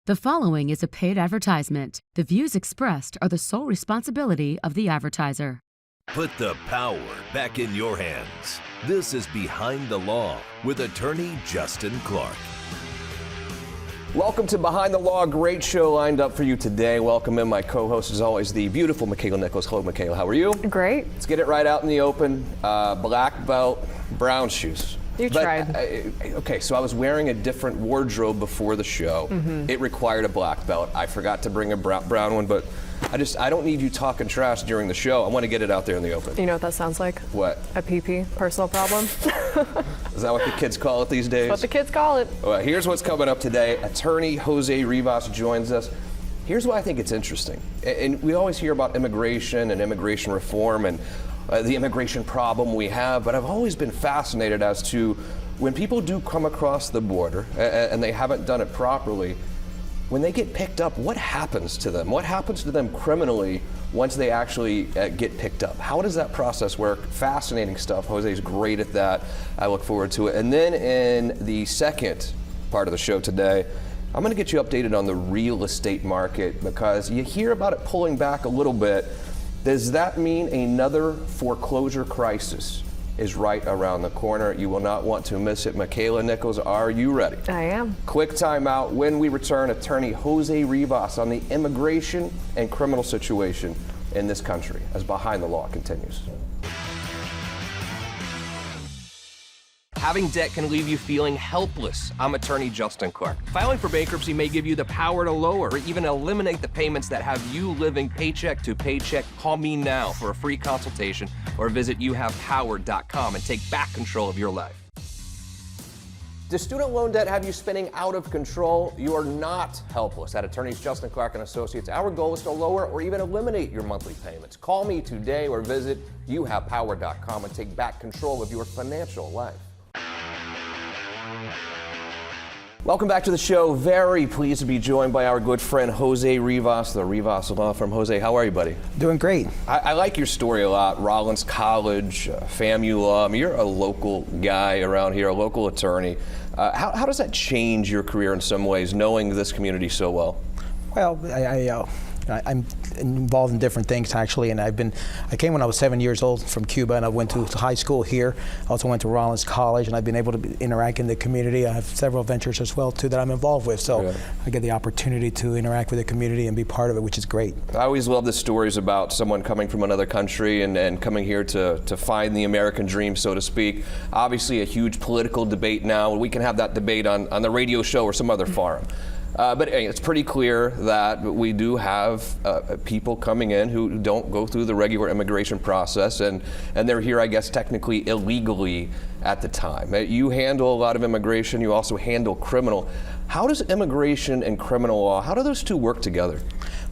The following is a paid advertisement. The views expressed are the sole responsibility of the advertiser. Put the power back in your hands. This is Behind the Law with attorney Justin Clark. Welcome to Behind the Law. Great show lined up for you today. Welcome in my co-host, as always, the beautiful Makaila Nichols. Hello, Makaila. How are you? Great. Let's get it right out in the open. Black belt, brown shoes. You tried. Okay, so I was wearing a different wardrobe before the show. It required a black belt. I forgot to bring a brown one, but I don't need you talking trash during the show. I want to get it out there in the open. You know what that sounds like? What? A PP, personal problem. Is that what the kids call it these days? That's what the kids call it. Well, here's what's coming up today. Attorney Jose Rivas joins us. Here's why I think it's interesting. And we always hear about immigration and immigration reform and the immigration problem we have, but I've always been fascinated as to when people do come across the border and they haven't done it properly, when they get picked up, what happens to them? What happens to them criminally once they actually get picked up? How does that process work? Fascinating stuff. Jose's great at that. I look forward to it. And then in the second part of the show today, I'm going to get you updated on the real estate market because you hear about it pulling back a little bit. Does that mean another foreclosure crisis is right around the corner? You will not want to miss it. Makaila Nichols, are you ready? I am. Quick timeout. When we return, attorney Jose Rivas on the immigration and criminal situation in this country as Behind the Law continues. Having debt can leave you feeling helpless. I'm attorney Justin Clark. Filing for bankruptcy may give you the power to lower or even eliminate the payments that have you living paycheck to paycheck. Call me now for a free consultation or visit youhavepower.com and take back control of your life. Does student loan debt have you spinning out of control? You are not helpless. At Attorneys Justin Clark and Associates, our goal is to lower or even eliminate your monthly payments. Call me today or visit youhavepower.com and take back control of your financial life. Welcome back to the show. Very pleased to be joined by our good friend Jose Rivas, the Rivas Law Firm. Jose, how are you, buddy? Doing great. I like your story a lot. Rollins College, FAMU Law. I mean, you're a local guy around here, a local attorney. How does that change your career in some ways, knowing this community so well? Well, I'm involved in different things actually, and I came when I was 7 years old from Cuba, and I went to high school here. I also went to Rollins College, and I've been able to interact in the community. I have several ventures as well too that I'm involved with, so yeah. I get the opportunity to interact with the community and be part of it, which is great. I always love the stories about someone coming from another country and coming here to find the American dream, so to speak. Obviously a huge political debate now, and we can have that debate on the radio show or some other forum. But it's pretty clear that we do have people coming in who don't go through the regular immigration process, and they're here, I guess, technically illegally at the time. You handle a lot of immigration. You also handle criminal. How does immigration and criminal law, how do those two work together?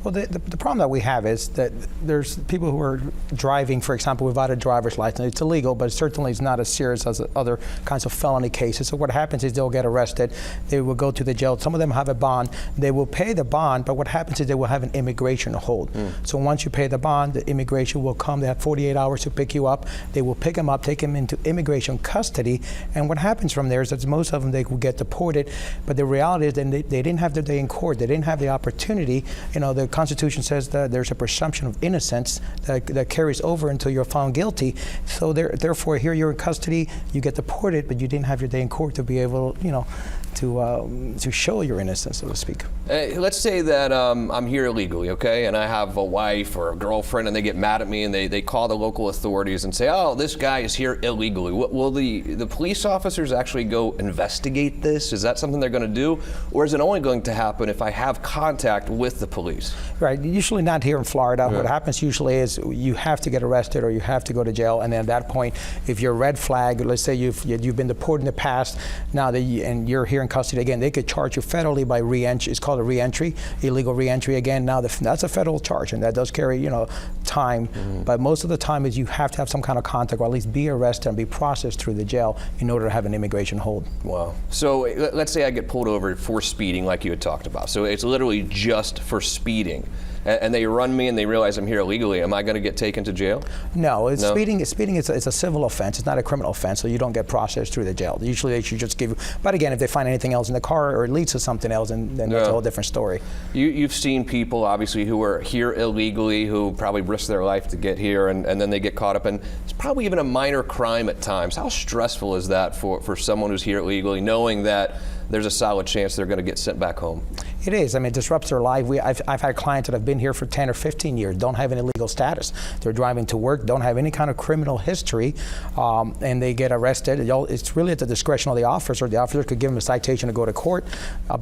Well, the problem that we have is that there's people who are driving, for example, without a driver's license. It's illegal, but certainly it's not as serious as other kinds of felony cases. So what happens is they'll get arrested, they will go to the jail. Some of them have a bond. They will pay the bond, but what happens is they will have an immigration hold. So once you pay the bond, the immigration will come. They have 48 hours to pick you up. They will pick them up, take them into immigration custody, and what happens from there is that most of them, they will get deported, but the reality is that they didn't have their day in court. They didn't have the opportunity. You know, the Constitution says that there's a presumption of innocence that carries over until you're found guilty. So therefore, here you're in custody, you get deported, but you didn't have your day in court to be able, you know, to show your innocence, so to speak. Let's say that I'm here illegally, okay, and I have a wife or a girlfriend, and they get mad at me, and they call the local authorities and say, "Oh, this guy is here illegally." Will the police officers actually go investigate this? Is that something they're going to do, or is it only going to happen if I have contact with the police? Right. Usually not here in Florida. Yeah. What happens usually is you have to get arrested or you have to go to jail, and then at that point, if you're a red flag, let's say you've been deported in the past, now and you're here in custody again, they could charge you federally by re-entry. It's called a re-entry, illegal re-entry again. Now that's a federal charge, and that does carry, you know, time. But most of the time is you have to have some kind of contact, or at least be arrested and be processed through the jail in order to have an immigration hold. Wow. So let's say I get pulled over for speeding, like you had talked about. So it's literally just for speeding. and they run me and they realize I'm here illegally, am I going to get taken to jail? No, No? speeding is a civil offense. It's not a criminal offense, so you don't get processed through the jail. Usually they should just give you, but again, if they find anything else in the car or it leads to something else, then that's a whole different story. You've seen people, obviously, who are here illegally, who probably risk their life to get here, and then they get caught up in, it's probably even a minor crime at times. How stressful is that for someone who's here illegally, knowing that there's a solid chance they're going to get sent back home? It is. I mean, it disrupts their life. I've had clients that have been here for 10 or 15 years, don't have any legal status. They're driving to work, don't have any kind of criminal history, and they get arrested. It's really at the discretion of the officer. The officer could give them a citation to go to court,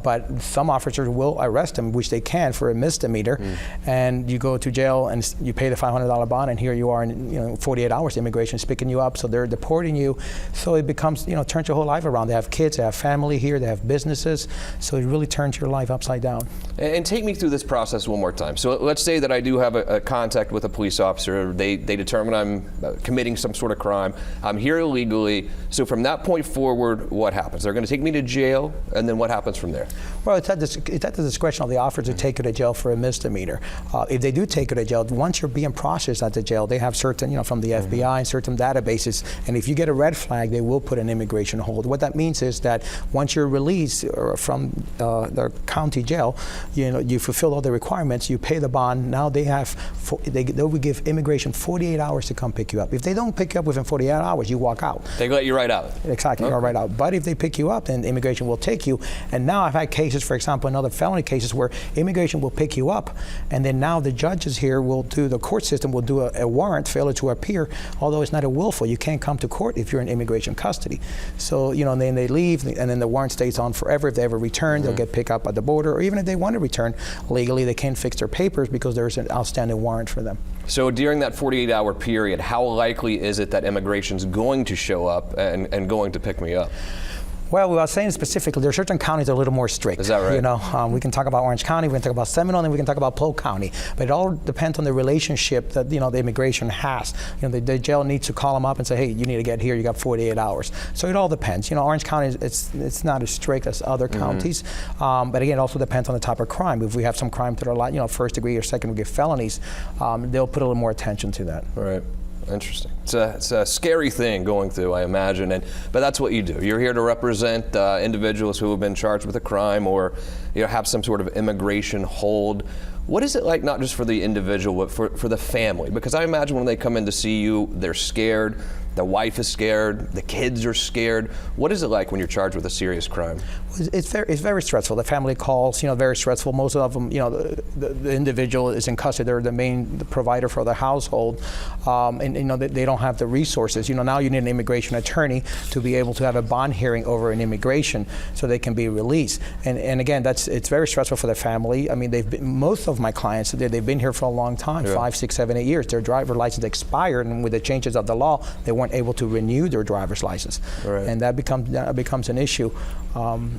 but some officers will arrest them, which they can for a misdemeanor, and you go to jail and you pay the $500 bond, and here you are in 48 hours. Immigration's picking you up, so they're deporting you. So it becomes, turns your whole life around. They have kids, they have family here, they have businesses, so it really turns your life upside down. And take me through this process one more time. So let's say that I do have a contact with a police officer. They determine I'm committing some sort of crime. I'm here illegally. So from that point forward, what happens? They're going to take me to jail, and then what happens from there? Well, it's at the discretion of the officer to take you to jail for a misdemeanor. If they do take you to jail, once you're being processed at the jail, they have certain, from the FBI and certain databases, and if you get a red flag, they will put an immigration hold. What that means is that once you're released from the county jail, you fulfill all the requirements, you pay the bond. Now they will give immigration 48 hours to come pick you up. If they don't pick you up within 48 hours, you walk out. They let you right out. Exactly, you're right out. But if they pick you up, then immigration will take you. And now I've had cases, for example, in other felony cases where immigration will pick you up, and then now the judges here the court system will do a warrant, failure to appear, although it's not a willful. You can't come to court if you're in immigration custody. So, and then they leave, and then the warrant stays on forever. If they ever return, they'll get picked up at the border, or even if they want to return legally, they can't fix their papers because there's an outstanding warrant for them. So during that 48-hour period, how likely is it that immigration's going to show up and going to pick me up? Well, without saying specifically, there are certain counties that are a little more strict. Is that right? We can talk about Orange County, we can talk about Seminole, and we can talk about Polk County. But it all depends on the relationship that the immigration has. The jail needs to call them up and say, hey, you need to get here. You got 48 hours. So it all depends. Orange County, it's not as strict as other counties. But again, it also depends on the type of crime. If we have some crimes that are first degree or second degree felonies, they'll put a little more attention to that. Right. Interesting. It's a scary thing going through, I imagine, but that's what you do. You're here to represent individuals who have been charged with a crime or have some sort of immigration hold. What is it like, not just for the individual, but for the family? Because I imagine when they come in to see you, they're scared. The wife is scared. The kids are scared. What is it like when you're charged with a serious crime? It's very stressful. The family calls, very stressful. Most of them, the individual is in custody. They're the main provider for the household, and they don't have the resources. Now you need an immigration attorney to be able to have a bond hearing over an immigration so they can be released. And again, it's very stressful for the family. I mean, most of my clients, they've been here for a long time, 5, 6, 7, 8 years. Their driver license expired, and with the changes of the law, they weren't able to renew their driver's license, and that becomes an issue,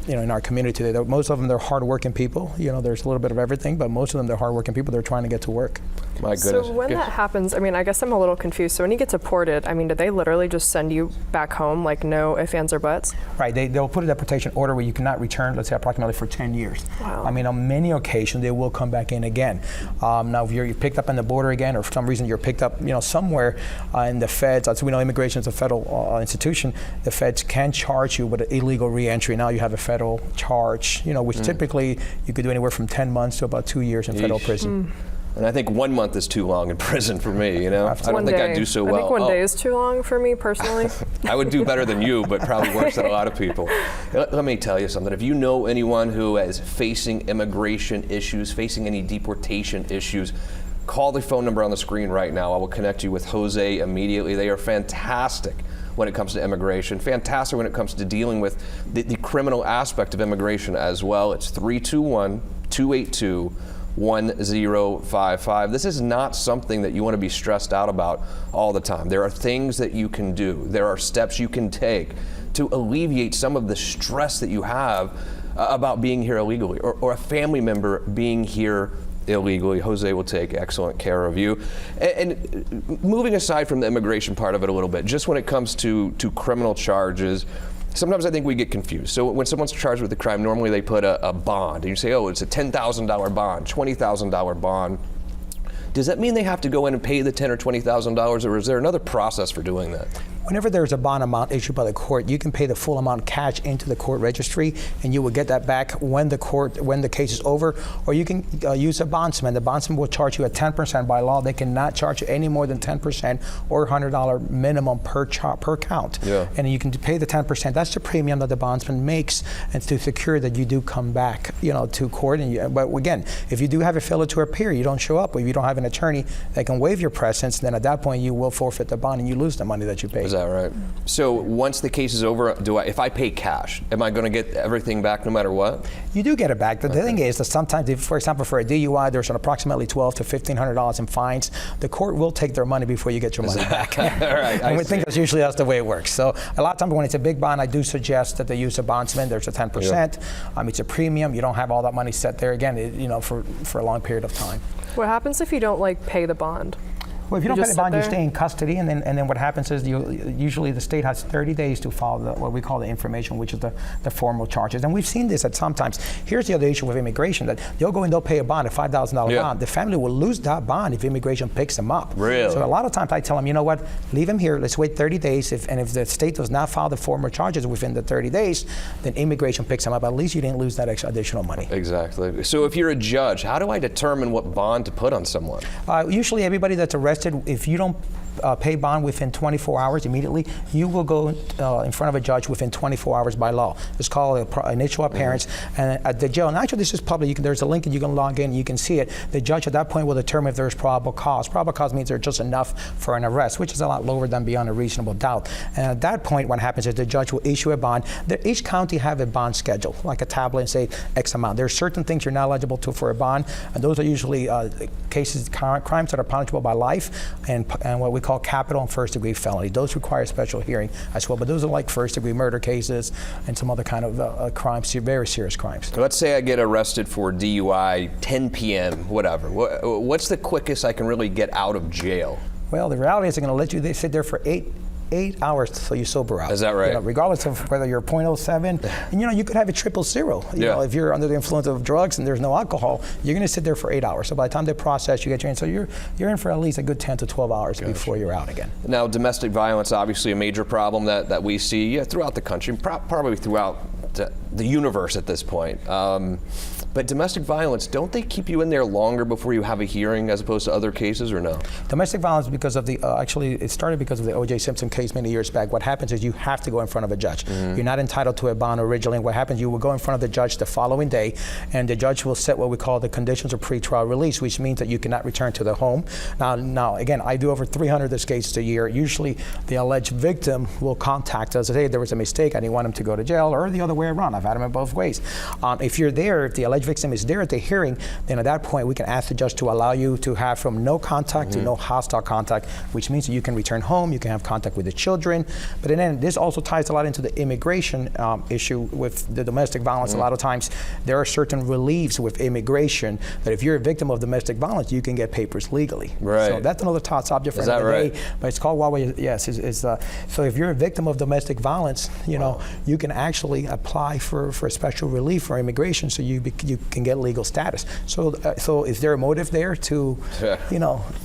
in our community today. Most of them, they're hardworking people. There's a little bit of everything, but most of them, they're hardworking people. They're trying to get to work. My goodness. So when that happens, I guess I'm a little confused. So when you get deported, do they literally just send you back home, like no ifs, ands, or buts? Right. They'll put a deportation order where you cannot return, let's say, approximately for 10 years. Wow. On many occasions, they will come back in again. Now, if you're picked up on the border again, or for some reason you're picked up, somewhere in the feds, as we know, immigration is a federal institution, the feds can charge you with an illegal reentry. Now you have a federal charge, which typically you could do anywhere from 10 months to about 2 years in federal prison. And I think 1 month is too long in prison for me, I don't think I'd do so well. I think 1 day is too long for me, personally. I would do better than you, but probably worse than a lot of people. Let me tell you something. If you know anyone who is facing immigration issues, facing any deportation issues, call the phone number on the screen right now. I will connect you with Jose immediately. They are fantastic when it comes to immigration, fantastic when it comes to dealing with the criminal aspect of immigration as well. It's 321-282-1055. This is not something that you want to be stressed out about all the time. There are things that you can do. There are steps you can take to alleviate some of the stress that you have about being here illegally, or a family member being here illegally. Jose will take excellent care of you. And moving aside from the immigration part of it a little bit, just when it comes to criminal charges, sometimes I think we get confused. So when someone's charged with a crime, normally they put a bond. And you say, oh, it's a $10,000 bond, $20,000 bond. does that mean they have to go in and pay the $10,000 or $20,000, or is there another process for doing that? Whenever there's a bond amount issued by the court, you can pay the full amount cash into the court registry, and you will get that back when the case is over. Or you can use a bondsman. The bondsman will charge you at 10% by law. They cannot charge you any more than 10% or $100 minimum per count. Yeah. And you can pay the 10%. That's the premium that the bondsman makes, and to secure that you do come back, to court. But again, if you do have a failure to appear, you don't show up, or if you don't have an attorney that can waive your presence, then at that point you will forfeit the bond and you lose the money that you paid. Is that right? So once the case is over, if I pay cash, am I going to get everything back no matter what? You do get it back. The thing is that sometimes, for example, for a DUI, there's approximately $1,200 to $1,500 in fines. The court will take their money before you get your money back. All right, and we think that's the way it works. So a lot of times when it's a big bond, I do suggest that they use a bondsman. There's a 10%. Yeah. It's a premium. You don't have all that money set there again, for a long period of time. What happens if you don't pay the bond? Well, if you don't pay the bond, you stay in custody, and then what happens is usually the state has 30 days to file what we call the information, which is the formal charges. And we've seen this at sometimes. Here's the other issue with immigration, that they'll go and they'll pay a bond, a $5,000 bond. The family will lose that bond if immigration picks them up. Really? So a lot of times I tell them, you know what, leave him here, let's wait 30 days, and if the state does not file the formal charges within the 30 days, then immigration picks them up. At least you didn't lose that additional money. Exactly. So if you're a judge, how do I determine what bond to put on someone? Usually everybody that's arrested, if you don't pay bond within 24 hours immediately, you will go in front of a judge within 24 hours by law. It's called initial appearance. And at the jail, and actually this is public, there's a link and you can log in and you can see it. The judge at that point will determine if there's probable cause. Probable cause means there's just enough for an arrest, which is a lot lower than beyond a reasonable doubt. And at that point, what happens is the judge will issue a bond. Each county have a bond schedule, like a tablet, and say X amount. There's certain things you're not eligible to for a bond, and those are usually cases, crimes that are punishable by life, and what we call capital and first-degree felony. Those require special hearing as well, but those are like first-degree murder cases and some other kind of crimes, very serious crimes. Let's say I get arrested for DUI, 10 p.m., whatever. What's the quickest I can really get out of jail? Well, the reality is they're going to let you sit there for 8 hours till you sober out. Is that right? Regardless of whether you're 0.07, and you could have a 000. If you're under the influence of drugs and there's no alcohol, you're going to sit there for 8 hours. So by the time they process, you get your in. So you're in for at least a good 10 to 12 hours before you're out again. Now, domestic violence, obviously a major problem that we see throughout the country, probably throughout the universe at this point. But domestic violence, don't they keep you in there longer before you have a hearing as opposed to other cases, or no? Domestic violence, because of the, actually it started because of the O.J. Simpson case many years back. What happens is you have to go in front of a judge. You're not entitled to a bond originally. What happens, you will go in front of the judge the following day, and the judge will set what we call the conditions of pretrial release, which means that you cannot return to the home. Now again, I do over 300 of these cases a year. Usually the alleged victim will contact us and say, hey, there was a mistake, I didn't want him to go to jail, or the other way around. I've had them in both ways. If you're there, if the alleged victim is there at the hearing, then at that point we can ask the judge to allow you to have from no contact to no hostile contact, which means that you can return home, you can have contact with the children. But then this also ties a lot into the immigration issue with the domestic violence. A lot of times there are certain reliefs with immigration that if you're a victim of domestic violence, you can get papers legally. Right. So that's another subject for another day. But it's called Huawei. Yes. So if you're a victim of domestic violence, you can actually apply for a special relief for immigration, so you can get legal status. So is there a motive there to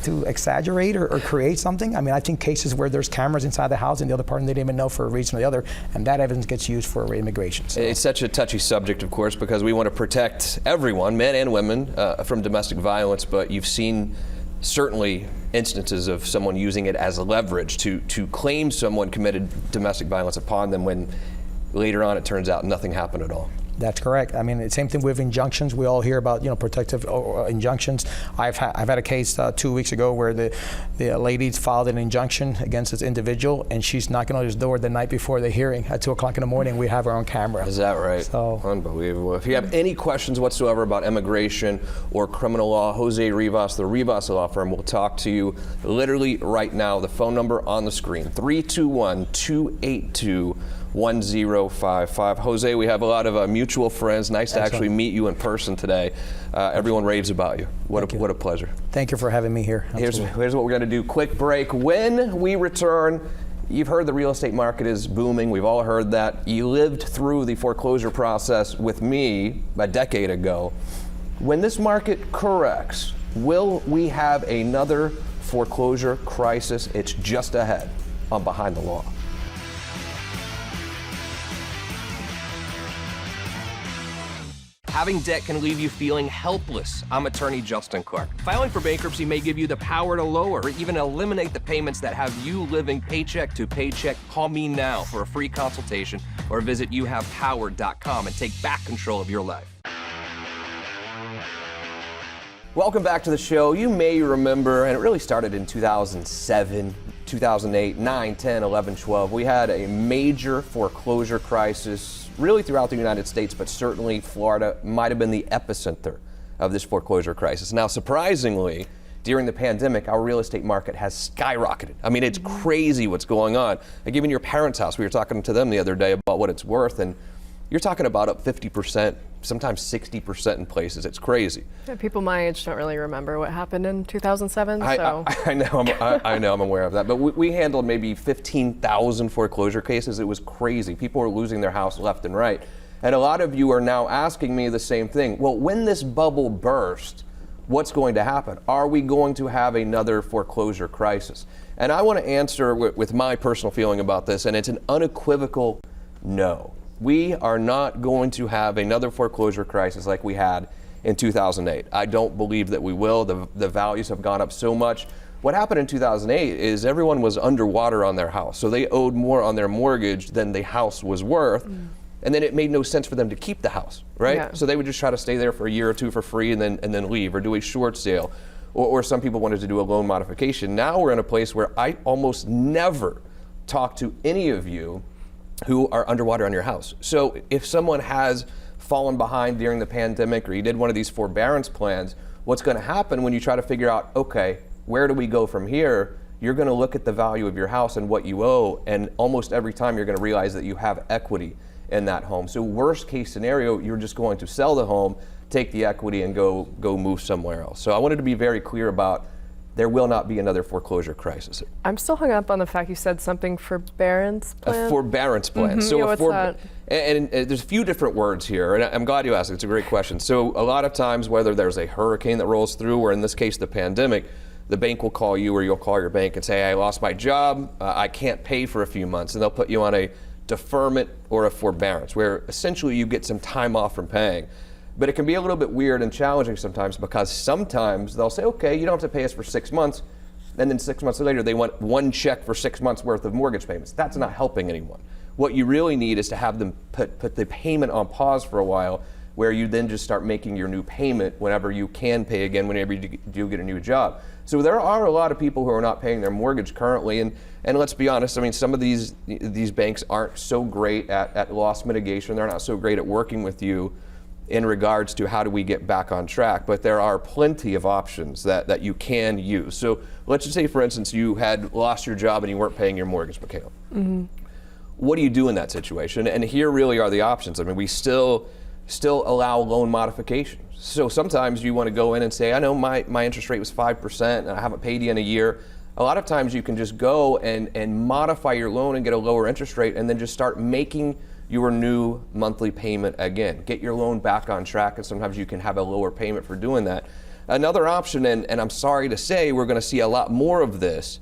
to exaggerate or create something? I mean, I think cases where there's cameras inside the house and the other party they didn't even know for a reason or the other, and that evidence gets used for immigration. So. It's such a touchy subject, of course, because we want to protect everyone, men and women, from domestic violence, but you've seen certainly instances of someone using it as a leverage to claim someone committed domestic violence upon them when later on it turns out nothing happened at all. That's correct. I mean, same thing with injunctions. We all hear about protective injunctions. I've had a case 2 weeks ago where the lady filed an injunction against this individual, and she's knocking on his door the night before the hearing at 2 o'clock in the morning. We have her on camera. Is that right? So unbelievable. If you have any questions whatsoever about immigration or criminal law, Jose Rivas, the Rivas Law Firm, will talk to you literally right now. The phone number on the screen, 321-282-1055. Jose, we have a lot of mutual friends. Nice to actually meet you in person today. Everyone raves about you. What a pleasure. Thank you for having me here. Here's what we're going to do. Quick break. When we return, you've heard the real estate market is booming. We've all heard that. You lived through the foreclosure process with me a decade ago. When this market corrects, Will we have another foreclosure crisis? It's just ahead on Behind the Law. Having debt can leave you feeling helpless. I'm attorney Justin Clark. Filing for bankruptcy may give you the power to lower or even eliminate the payments that have you living paycheck to paycheck. Call me now for a free consultation or visit youhavepower.com and take back control of your life. Welcome back to the show. You may remember, and it really started in 2007, 2008, 9, 10, 11, 12. We had a major foreclosure crisis really throughout the United States, but certainly Florida might have been the epicenter of this foreclosure crisis. Now, surprisingly, during the pandemic, our real estate market has skyrocketed. I mean, it's crazy what's going on. Like even your parents' house, we were talking to them the other day about what it's worth, and you're talking about up 50%, sometimes 60% in places. It's crazy. Yeah, people my age don't really remember what happened in 2007. I know, I'm aware of that. But we handled maybe 15,000 foreclosure cases. It was crazy. People were losing their house left and right. And a lot of you are now asking me the same thing. Well, when this bubble burst, what's going to happen? Are we going to have another foreclosure crisis? And I want to answer with my personal feeling about this, and it's an unequivocal no. We are not going to have another foreclosure crisis like we had in 2008. I don't believe that we will. The values have gone up so much. What happened in 2008 is everyone was underwater on their house, so they owed more on their mortgage than the house was worth. And then it made no sense for them to keep the house, right? Yeah. So they would just try to stay there for a year or two for free and then leave, or do a short sale, or some people wanted to do a loan modification. Now we're in a place where I almost never talk to any of you who are underwater on your house. So if someone has fallen behind during the pandemic, or you did one of these forbearance plans, what's going to happen when you try to figure out, okay, where do we go from here? You're going to look at the value of your house and what you owe, and almost every time you're going to realize that you have equity in that home. So worst case scenario, you're just going to sell the home, take the equity, and go move somewhere else. So I wanted to be very clear about there will not be another foreclosure crisis. I'm still hung up on the fact you said something forbearance plan. A forbearance plan. So yeah, what's that? And there's a few different words here, and I'm glad you asked. It's a great question. So a lot of times, whether there's a hurricane that rolls through, or in this case, the pandemic, the bank will call you, or you'll call your bank and say, I lost my job, I can't pay for a few months, and they'll put you on a deferment or a forbearance, where essentially you get some time off from paying. But it can be a little bit weird and challenging sometimes, because sometimes they'll say, okay, you don't have to pay us for 6 months, and then 6 months later they want one check for 6 months worth of mortgage payments. That's not helping anyone. What you really need is to have them put the payment on pause for a while, where you then just start making your new payment whenever you can pay again, whenever you do get a new job. So there are a lot of people who are not paying their mortgage currently, and let's be honest, I mean, some of these banks aren't so great at loss mitigation. They're not so great at working with you in regards to how do we get back on track, but there are plenty of options that you can use. So let's just say, for instance, you had lost your job and you weren't paying your mortgage, Makaila. Mm-hmm. What do you do in that situation? And here really are the options. I mean, we still allow loan modifications. So sometimes you want to go in and say, I know my interest rate was 5% and I haven't paid you in a year. A lot of times you can just go and modify your loan and get a lower interest rate, and then just start making your new monthly payment again. Get your loan back on track, and sometimes you can have a lower payment for doing that. Another option, and I'm sorry to say, we're going to see a lot more of this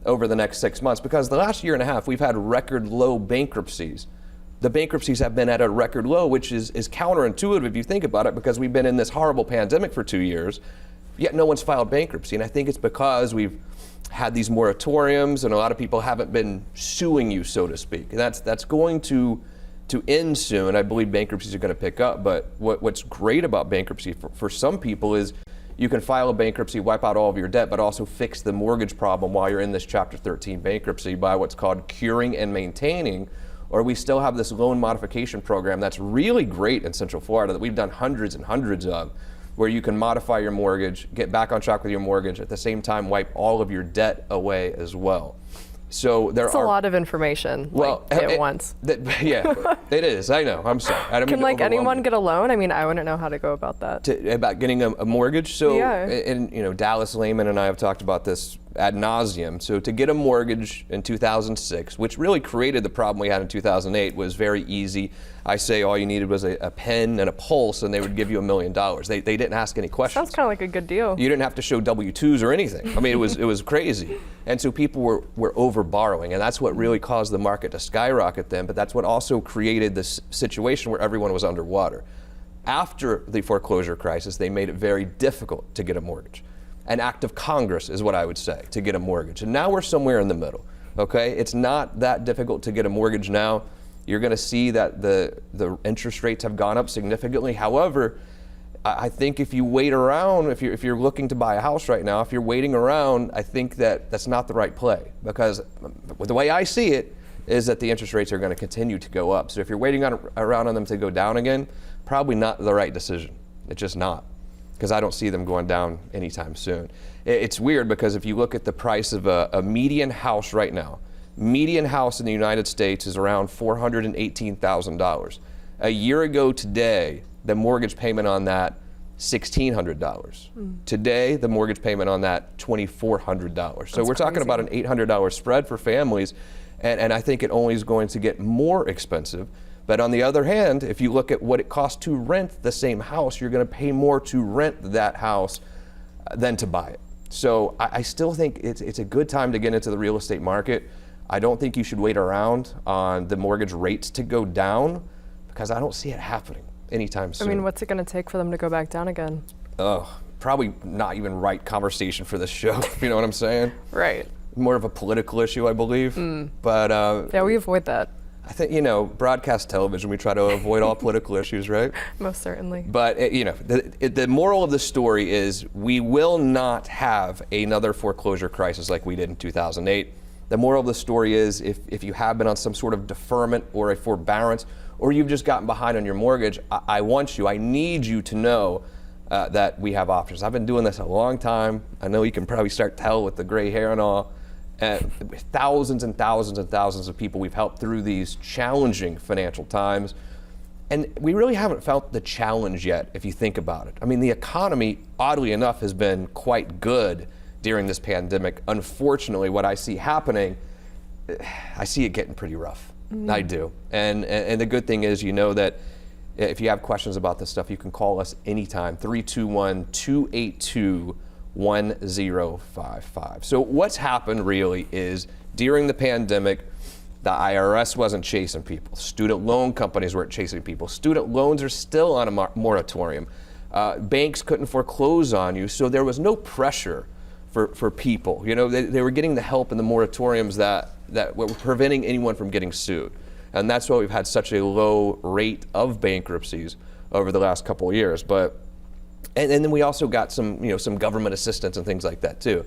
over the next 6 months, because the last year and a half we've had record low bankruptcies. The bankruptcies have been at a record low, which is counterintuitive if you think about it, because we've been in this horrible pandemic for 2 years, yet no one's filed bankruptcy. And I think it's because we've had these moratoriums and a lot of people haven't been suing you, so to speak. And that's going to end soon. I believe bankruptcies are going to pick up, but what's great about bankruptcy for some people is you can file a bankruptcy, wipe out all of your debt, but also fix the mortgage problem while you're in this Chapter 13 bankruptcy by what's called curing and maintaining. Or we still have this loan modification program that's really great in Central Florida that we've done hundreds and hundreds of, where you can modify your mortgage, get back on track with your mortgage, at the same time wipe all of your debt away as well. So That's a lot of information, at once. Yeah, it is. I know. I'm sorry. I don't Can mean to anyone get a loan? I mean, I wouldn't know how to go about that. About getting a mortgage. So, Yeah. and Dallas Lehman and I have talked about this ad nauseum. So to get a mortgage in 2006, which really created the problem we had in 2008, was very easy. I say all you needed was a pen and a pulse, and they would give you $1 million. They didn't ask any questions. Sounds kind of like a good deal. You didn't have to show W-2s or anything. I mean, it was crazy. And so people were over borrowing, and that's what really caused the market to skyrocket then, but that's what also created this situation where everyone was underwater. After the foreclosure crisis, they made it very difficult to get a mortgage. An act of Congress is what I would say, to get a mortgage. And now we're somewhere in the middle, okay? It's not that difficult to get a mortgage now. You're gonna see that the interest rates have gone up significantly. However, I think if you wait around, if you're looking to buy a house right now, if you're waiting around, I think that's not the right play, because the way I see it is that the interest rates are gonna continue to go up. So if you're waiting around on them to go down again, probably not the right decision. It's just not, because I don't see them going down anytime soon. It's weird because if you look at the price of a median house right now, median house in the United States is around $418,000. A year ago today, the mortgage payment on that, $1,600. Today, the mortgage payment on that, $2,400. So we're talking about an $800 spread for families, and I think it only is going to get more expensive. But on the other hand, if you look at what it costs to rent the same house, you're going to pay more to rent that house than to buy it. So I still think it's a good time to get into the real estate market. I don't think you should wait around on the mortgage rates to go down, because I don't see it happening anytime soon. I mean, what's it going to take for them to go back down again? Probably not even right conversation for this show, if you know what I'm saying? Right. More of a political issue, I believe. But yeah, we avoid that. I think, broadcast television, we try to avoid all political issues, right? Most certainly. But, the moral of the story is we will not have another foreclosure crisis like we did in 2008. The moral of the story is if you have been on some sort of deferment or a forbearance, or you've just gotten behind on your mortgage, I need you to know that we have options. I've been doing this a long time. I know you can probably start to tell with the gray hair and all. Thousands and thousands and thousands of people we've helped through these challenging financial times. And we really haven't felt the challenge yet, if you think about it. I mean, the economy, oddly enough, has been quite good during this pandemic. Unfortunately, what I see happening, I see it getting pretty rough. I do. And the good thing is, that if you have questions about this stuff, you can call us anytime, 321-282-1055. So what's happened really is during the pandemic, the IRS wasn't chasing people. Student loan companies weren't chasing people. Student loans are still on a moratorium. Banks couldn't foreclose on you, so there was no pressure for people. They were getting the help in the moratoriums that were preventing anyone from getting sued. And that's why we've had such a low rate of bankruptcies over the last couple of years. And then we also got some, some government assistance and things like that too.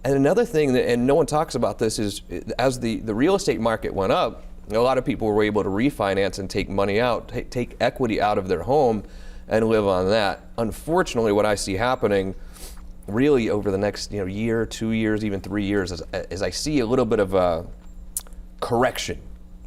And another thing and no one talks about this, is as the real estate market went up, a lot of people were able to refinance and take money out, take equity out of their home and live on that. Unfortunately, what I see happening really over the next year, 2 years, even 3 years, is I see a little bit of a correction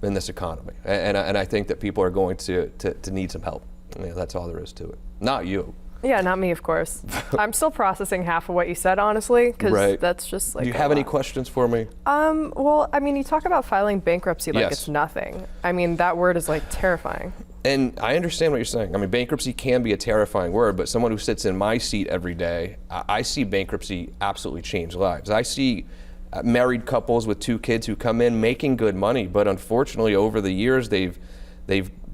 in this economy. And I think that people are going to need some help. That's all there is to it. Not you. Yeah, not me, of course. I'm still processing half of what you said, honestly, because that's just like. Do you have any questions for me? Well, I mean, you talk about filing bankruptcy like it's nothing. I mean, that word is like terrifying. And I understand what you're saying. I mean, bankruptcy can be a terrifying word, but someone who sits in my seat every day, I see bankruptcy absolutely change lives. I see married couples with 2 kids who come in making good money, but unfortunately over the years they've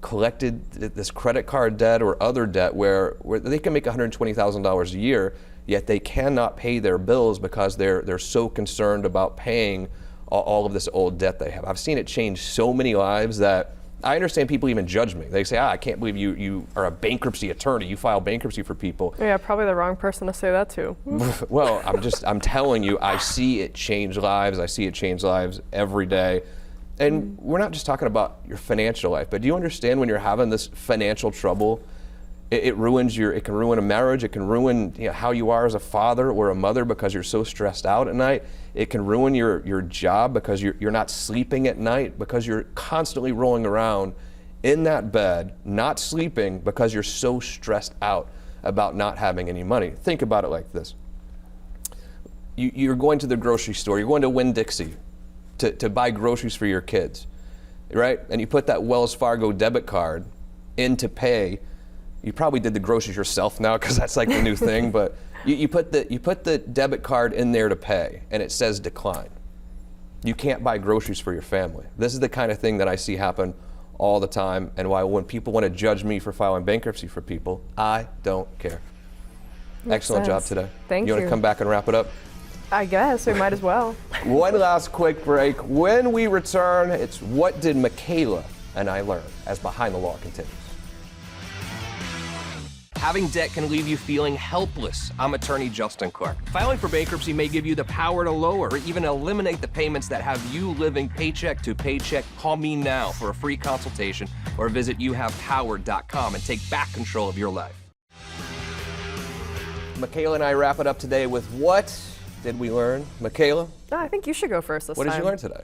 collected this credit card debt or other debt where they can make $120,000 a year, yet they cannot pay their bills because they're so concerned about paying all of this old debt they have. I've seen it change so many lives that I understand people even judge me. They say, I can't believe you are a bankruptcy attorney. You file bankruptcy for people. Yeah, probably the wrong person to say that to. Well, I'm telling you, I see it change lives. I see it change lives every day. And we're not just talking about your financial life, but do you understand when you're having this financial trouble, it can ruin a marriage, it can ruin how you are as a father or a mother because you're so stressed out at night. It can ruin your job because you're not sleeping at night, because you're constantly rolling around in that bed, not sleeping because you're so stressed out about not having any money. Think about it like this. you're going to the grocery store, you're going to Winn-Dixie to buy groceries for your kids, right? And you put that Wells Fargo debit card in to pay. You probably did the groceries yourself now because that's like the new thing, but you put the debit card in there to pay and it says decline. You can't buy groceries for your family. This is the kind of thing that I see happen all the time, and why when people want to judge me for filing bankruptcy for people, I don't care. Excellent job today. Thank you. You want to come back and wrap it up? I guess we might as well. One last quick break. When we return, it's what did Makaila and I learn as Behind the Law continues. Having debt can leave you feeling helpless. I'm attorney Justin Clark. Filing for bankruptcy may give you the power to lower or even eliminate the payments that have you living paycheck to paycheck. Call me now for a free consultation or visit youhavepower.com and take back control of your life. Makaila and I wrap it up today with what did we learn? Makaila, No, I think you should go first this what time. did you learn today?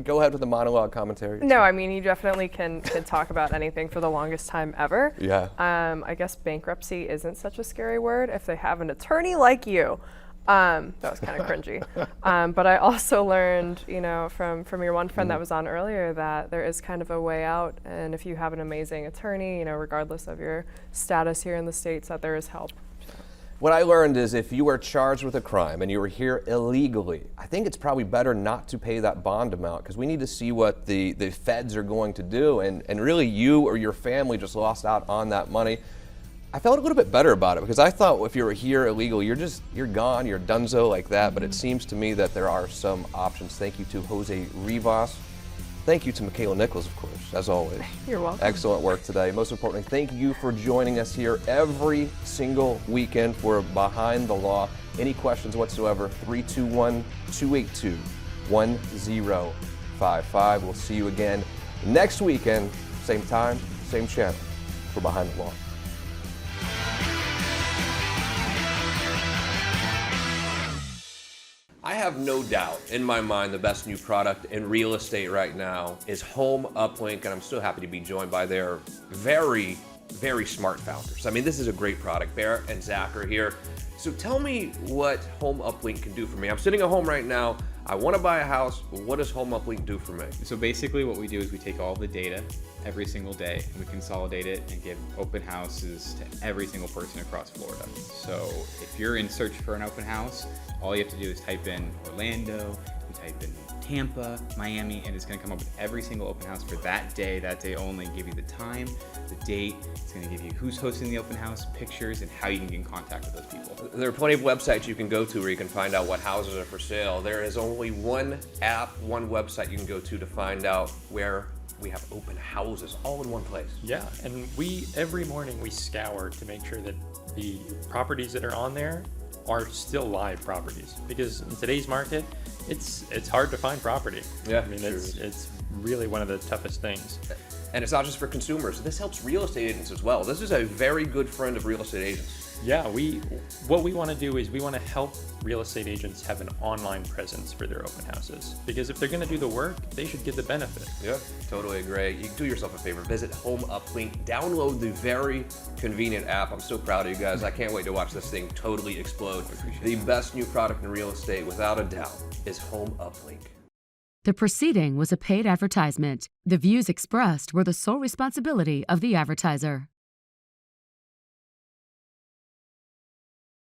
Go ahead with the monologue commentary. No, I mean, you definitely can talk about anything for the longest time ever. Yeah. I guess bankruptcy isn't such a scary word if they have an attorney like you. That was kind of cringy. But I also learned, from your one friend that was on earlier, that there is kind of a way out. And if you have an amazing attorney, regardless of your status here in the States, that there is help. What I learned is if you are charged with a crime and you were here illegally, I think it's probably better not to pay that bond amount because we need to see what the feds are going to do. And really you or your family just lost out on that money. I felt a little bit better about it because I thought if you were here illegally, you're gone, you're donezo like that. But it seems to me that there are some options. Thank you to Jose Rivas. Thank you to Makaila Nichols, of course, as always. You're welcome. Excellent work today. Most importantly, thank you for joining us here every single weekend for Behind the Law. Any questions whatsoever, 321-282-1055. We'll see you again next weekend, same time, same channel for Behind the Law. I have no doubt in my mind the best new product in real estate right now is Home Uplink, and I'm so happy to be joined by their very, very smart founders. I mean, this is a great product. Barrett and Zach are here. So tell me what Home Uplink can do for me. I'm sitting at home right now. I want to buy a house. What does Home Uplink do for me? So basically what we do is we take all the data every single day and we consolidate it and give open houses to every single person across Florida. So if you're in search for an open house, all you have to do is type in Orlando, you type in Tampa, Miami, and it's going to come up with every single open house for that day only, give you the time, the date. It's going to give you who's hosting the open house, pictures, and how you can get in contact with those people. There are plenty of websites you can go to where you can find out what houses are for sale. There is only one app, one website you can go to find out where we have open houses, all in one place. Yeah, and every morning we scour to make sure that the properties that are on there are still live properties, because in today's market, it's hard to find property. Yeah, I mean, it's really one of the toughest things. And it's not just for consumers. This helps real estate agents as well. This is a very good friend of real estate agents. Yeah, what we want to do is we want to help real estate agents have an online presence for their open houses, because if they're going to do the work, they should get the benefit. Yeah, totally agree. You can do yourself a favor. Visit Home Uplink. Download the very convenient app. I'm so proud of you guys. I can't wait to watch this thing totally explode. The best new product in real estate, without a doubt, is Home Uplink. The proceeding was a paid advertisement. The views expressed were the sole responsibility of the advertiser.